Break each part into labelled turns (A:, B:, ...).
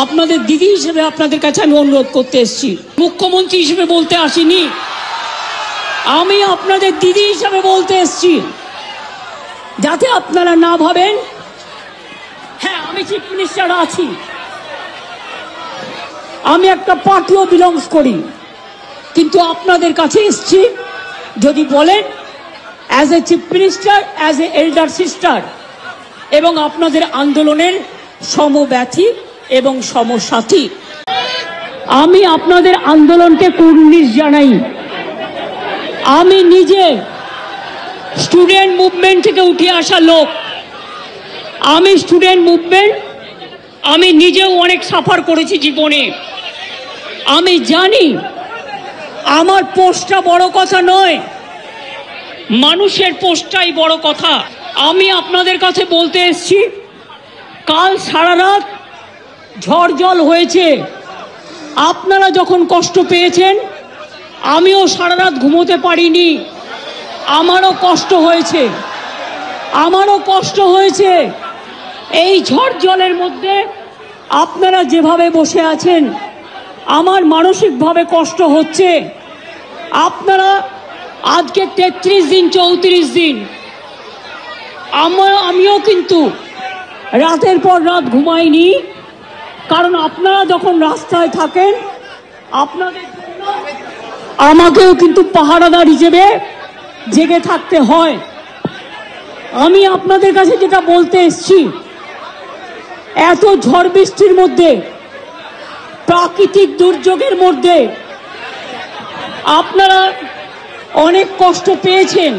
A: আপনাদের দিদি হিসেবে আপনাদের কাছে আমি অনুরোধ করতে এসেছি, মুখ্যমন্ত্রী হিসেবে বলতে আসিনি। আমি আপনাদের দিদি হিসেবে বলতে এসেছি, যাতে আপনারা না ভাবেন হ্যাঁ আমি চিফ মিনিস্টার আছি, আমি একটা পার্টিও বিলংস করি, কিন্তু আপনাদের কাছে এসেছি যদি বলেন as a chief minister, as a elder sister, এবং আপনাদের আন্দোলনের সমব্যথী এবং সমসাথী। আমি আপনাদের আন্দোলনকে কুর্নিশ জানাই। আমি নিজে স্টুডেন্ট মুভমেন্ট থেকে উঠে আসা লোক। আমি স্টুডেন্ট মুভমেন্ট, আমি নিজেও অনেক সাফার করেছি জীবনে। আমি জানি আমার পোস্টটা বড় কথা নয়, মানুষের পোস্টটাই বড় কথা। আমি আপনাদের কাছে বলতে এসেছি, কাল সারা রাত ঝড় জল হয়েছে, আপনারা যখন কষ্ট পেয়েছেন আমিও সারা রাত ঘুমোতে পারিনি, আমারও কষ্ট হয়েছে, আমারও কষ্ট হয়েছে। এই ঝড় জলের মধ্যে আপনারা যেভাবে বসে আছেন আমার মানসিকভাবে কষ্ট হচ্ছে। আপনারা আজকে 33 দিন 34 দিন, আমিও কিন্তু রাতের পর রাত ঘুমাইনি, কারণ আপনারা যখন রাস্তায় থাকেন আপনাদের জন্য আমাকেও কিন্তু পাহারাদার হিসেবে জেগে থাকতে হয়। আমি আপনাদের কাছে যেটা বলতে এসেছি, এত ঝড় বৃষ্টির মধ্যে, প্রাকৃতিক দুর্যোগের মধ্যে আপনারা অনেক কষ্ট পেয়েছেন।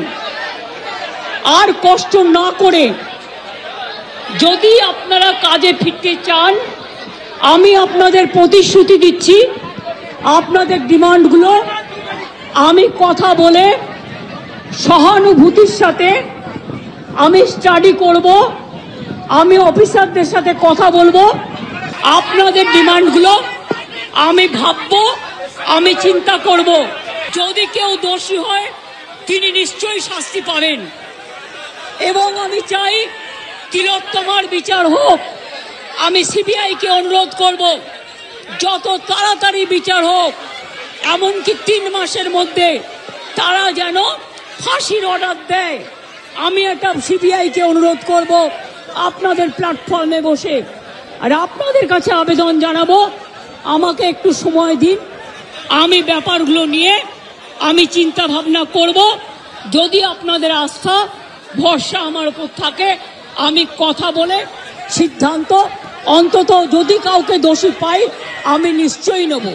A: আর কষ্ট না করে যদি আপনারা কাজে ফিরতে চান, আমি আপনাদের প্রতিশ্রুতি দিচ্ছি, আপনাদের ডিমান্ডগুলো আমি কথা বলে সহানুভূতির সাথে আমি স্টাডি করব, আমি অফিসারদের সাথে কথা বলবো, আপনাদের ডিমান্ডগুলো আমি ভাববো, আমি চিন্তা করব। যদি কেউ দোষী হয় তিনি নিশ্চয়ই শাস্তি পাবেন, এবং আমি চাই তিলোত্তমার বিচার হোক। আমি সিবিআইকে অনুরোধ করব যত তাড়াতাড়ি বিচার হোক, এমনকি 3 মাসের মধ্যে তারা যেন ফাঁসির অর্ডার দেয়। আমি এটা সিবিআইকে অনুরোধ করব আপনাদের প্ল্যাটফর্মে বসে। আর আপনাদের কাছে আবেদন জানাবো, আমাকে একটু সময় দিন, আমি ব্যাপারগুলো নিয়ে আমি চিন্তা ভাবনা করব। যদি আপনাদের আস্থা ভরসা আমার উপর থাকে, আমি কথা বলে সিদ্ধান্ত, অন্তত যদি কাউকে দোষী পাই আমি নিশ্চয়ই নেব।